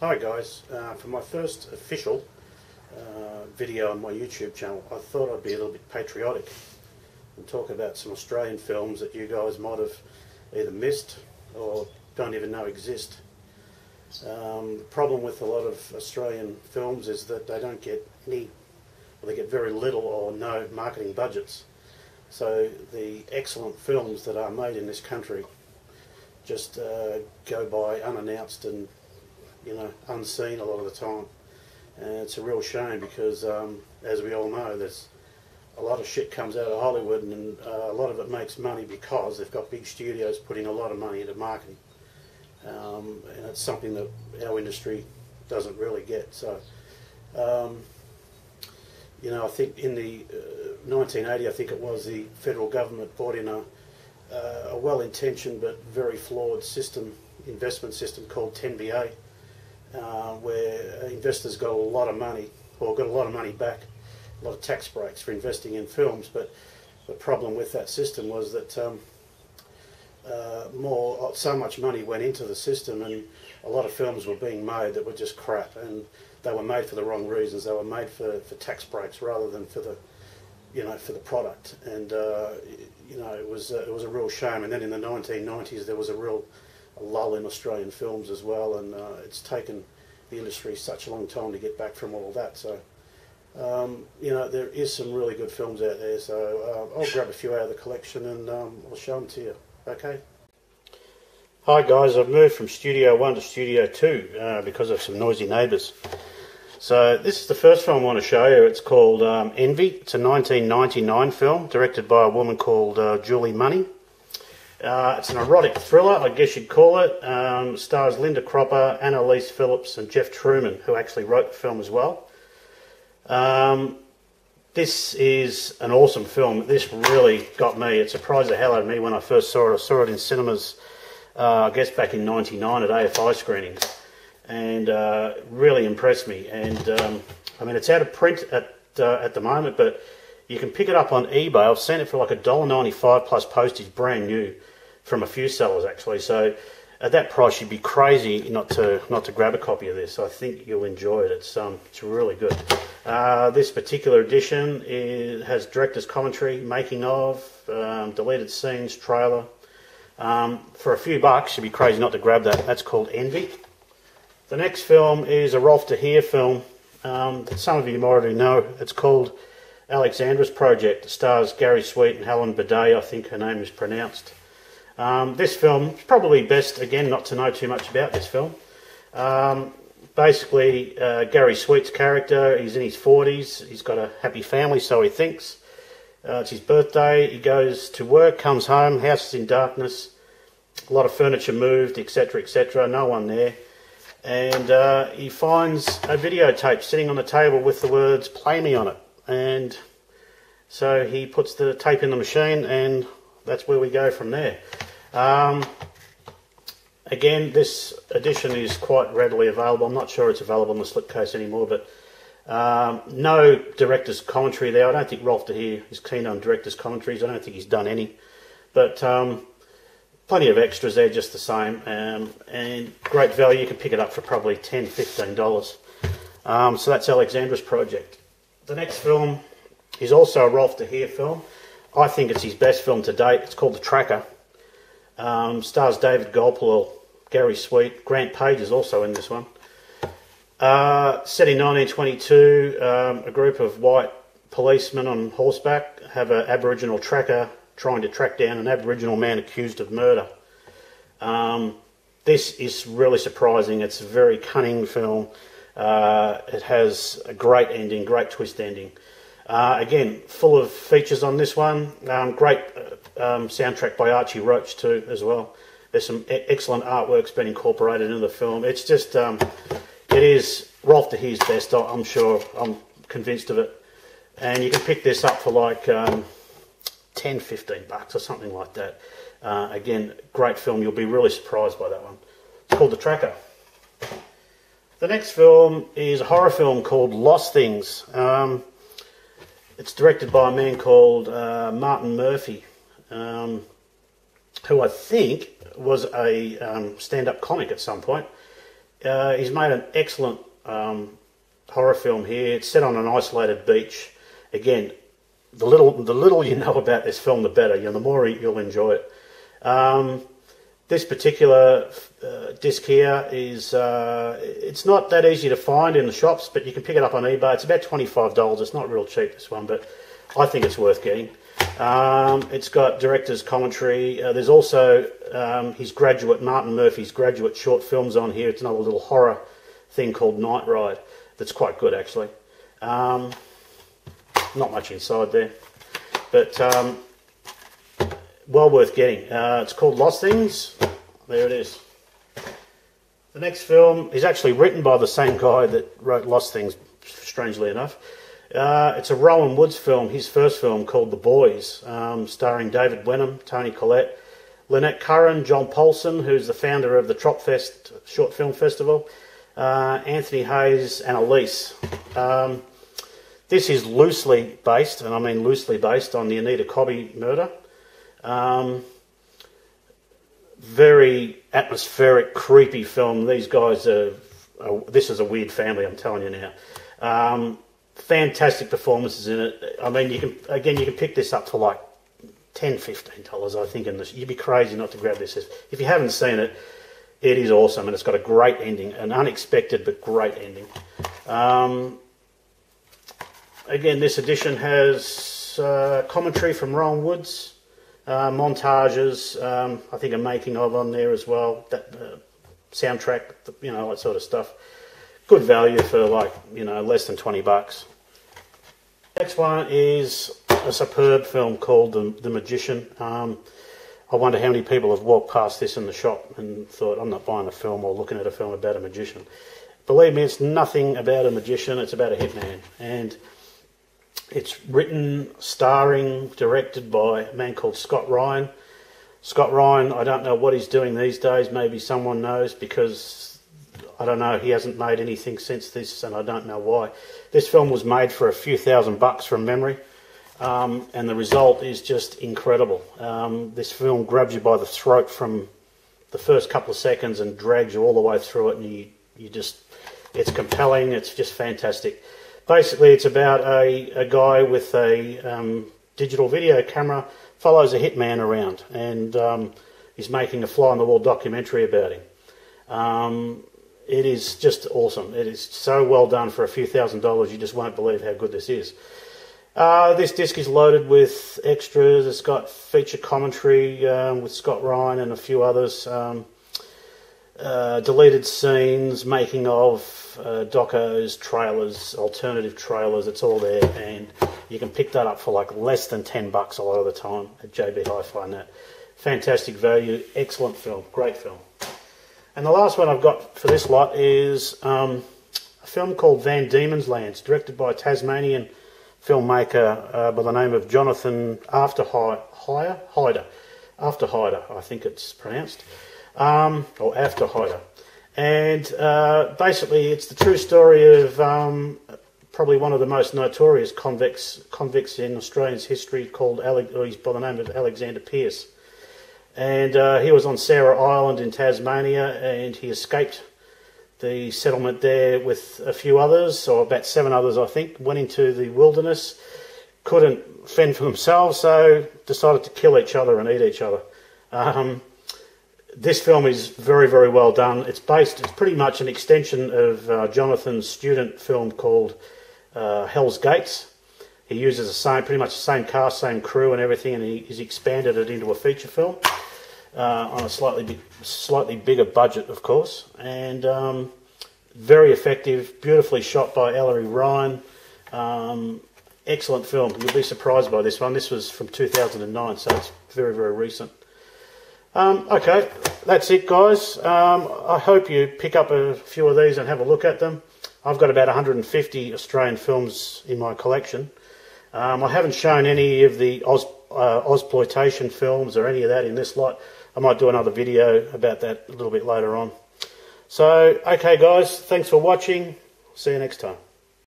Hi guys, for my first official video on my YouTube channel, I thought I'd be a little bit patriotic and talk about some Australian films that you guys might have either missed or don't even know exist. The problem with a lot of Australian films is that they don't get they get very little or no marketing budgets. So the excellent films that are made in this country just go by unannounced and unseen a lot of the time, and it's a real shame because as we all know, there's a lot of shit comes out of Hollywood, and a lot of it makes money because they've got big studios putting a lot of money into marketing, and it's something that our industry doesn't really get. So I think in the 1980, I think it was, the federal government brought in a well-intentioned but very flawed investment system called 10BA, where investors got a lot of money, or got a lot of money back, a lot of tax breaks for investing in films. But the problem with that system was that so much money went into the system, and a lot of films were being made that were just crap, and they were made for the wrong reasons. They were made for tax breaks rather than for the for the product, and it was a real shame. And then in the 1990s there was a lull in Australian films as well, and it's taken the industry such a long time to get back from all that. So there is some really good films out there, so I'll grab a few out of the collection and I'll show them to you. Okay. Hi guys, I've moved from Studio 1 to Studio 2 because of some noisy neighbours. So this is the first film I want to show you. It's called Envy. It's a 1999 film directed by a woman called Julie Money. It's an erotic thriller, I guess you'd call it. Stars Linda Cropper, Annalise Phillips and Jeff Truman, who actually wrote the film as well. This is an awesome film. This really got me. It surprised the hell out of me when I first saw it. I saw it in cinemas, I guess back in '99 at AFI screenings, and really impressed me. And I mean, it's out of print at the moment, but you can pick it up on eBay. I've seen it for like $1.95 plus postage, brand new, from a few sellers actually. So at that price, you'd be crazy not to grab a copy of this. I think you'll enjoy it. It's really good. This particular edition has director's commentary, making of, deleted scenes, trailer. For a few bucks, you'd be crazy not to grab that. That's called Envy. The next film is a Rolf de Heer film that some of you might already know. It's called Alexandra's Project. It stars Gary Sweet and Helen Bidet, I think her name is pronounced. This film is probably best, again, not to know too much about this film. Basically, Gary Sweet's character, he's in his 40s, he's got a happy family, so he thinks. It's his birthday, he goes to work, comes home, house is in darkness, a lot of furniture moved, etc., no one there. And he finds a videotape sitting on the table with the words, "Play me" on it. And so he puts the tape in the machine, and that's where we go from there. Again, this edition is quite readily available. I'm not sure it's available in the slipcase anymore, but no director's commentary there. I don't think Rolf de Heer is keen on director's commentaries. I don't think he's done any. But plenty of extras there just the same, and great value. You can pick it up for probably $10, $15. So that's Alexandra's Project. The next film is also a Rolf de Heer film. I think it's his best film to date. It's called The Tracker. Stars David Gulpilil, Gary Sweet. Grant Page is also in this one. Set in 1922, a group of white policemen on horseback have an Aboriginal tracker trying to track down an Aboriginal man accused of murder. This is really surprising. It's a very cunning film. It has a great ending, great twist ending. Again, full of features on this one. Great soundtrack by Archie Roach too, as well. There's some excellent artwork's been incorporated into the film. It's just, it is Rolf de Heer's best, I'm sure. I'm convinced of it. And you can pick this up for like $10, $15 or something like that. Again, great film. You'll be really surprised by that one. It's called The Tracker. The next film is a horror film called Lost Things. It's directed by a man called Martin Murphy, who I think was a stand-up comic at some point. He's made an excellent horror film here. It's set on an isolated beach. Again, the little you know about this film, the better. The more you'll enjoy it. This particular disc here is it's not that easy to find in the shops, but you can pick it up on eBay. It's about $25. It's not real cheap, this one, but I think it's worth getting. It's got director's commentary. There's also Martin Murphy's graduate short films on here. It's another little horror thing called Night Ride that's quite good, actually. Not much inside there, but well worth getting. It's called Lost Things. There it is. The next film is actually written by the same guy that wrote Lost Things, strangely enough. It's a Rowan Woods film, his first film, called The Boys, starring David Wenham, Tony Collette, Lynette Curran, John Paulson, who's the founder of the Tropfest Short Film Festival, Anthony Hayes, and Elise. This is loosely based, and I mean loosely based, on the Anita Cobby murder. Very atmospheric, creepy film. These guys this is a weird family, I'm telling you now. Fantastic performances in it. I mean, you can pick this up for like $10, $15, I think. You'd be crazy not to grab this. If you haven't seen it, it is awesome, and it's got a great ending, an unexpected but great ending. Again, this edition has commentary from Rowan Woods, montages, I think a making of on there as well, that soundtrack, that sort of stuff. Good value for less than $20. Next one is a superb film called The Magician. I wonder how many people have walked past this in the shop and thought, I'm not buying a film or looking at a film about a magician. Believe me, it's nothing about a magician, it's about a hitman. And it's written, starring, directed by a man called Scott Ryan. Scott Ryan, I don't know what he's doing these days. Maybe someone knows, because I don't know, he hasn't made anything since this, and I don't know why. This film was made for a few $1,000 from memory, and the result is just incredible. This film grabs you by the throat from the first couple of seconds and drags you all the way through it, and it's compelling, it's just fantastic. Basically, it's about a guy with a digital video camera, follows a hitman around, and he's making a fly-on-the-wall documentary about him. It is just awesome. It is so well done for a few $1,000, you just won't believe how good this is. This disc is loaded with extras. It's got feature commentary with Scott Ryan and a few others. Deleted scenes, making of, docos, trailers, alternative trailers, it's all there, and you can pick that up for like less than $10 a lot of the time at JB Hi-Fi and that. Fantastic value, excellent film, great film. And the last one I've got for this lot is a film called Van Diemen's Land. It's directed by a Tasmanian filmmaker by the name of Jonathan Afterhider, I think it's pronounced. Or Afterhider. And basically it's the true story of probably one of the most notorious convicts in Australia's history, he's by the name of Alexander Pearce. And he was on Sarah Island in Tasmania, and he escaped the settlement there with a few others, or about 7 others I think, went into the wilderness, couldn't fend for themselves, so decided to kill each other and eat each other. This film is very, very well done. It's pretty much an extension of Jonathan's student film called Hell's Gates. He uses pretty much the same cast, same crew and everything, and he's expanded it into a feature film on a slightly bigger budget, of course. And very effective, beautifully shot by Ellery Ryan. Excellent film. You'll be surprised by this one. This was from 2009, so it's very, very recent. Okay, that's it, guys. I hope you pick up a few of these and have a look at them. I've got about 150 Australian films in my collection. I haven't shown any of the Ozploitation films or any of that in this lot. I might do another video about that a little bit later on. So, okay guys, thanks for watching. See you next time.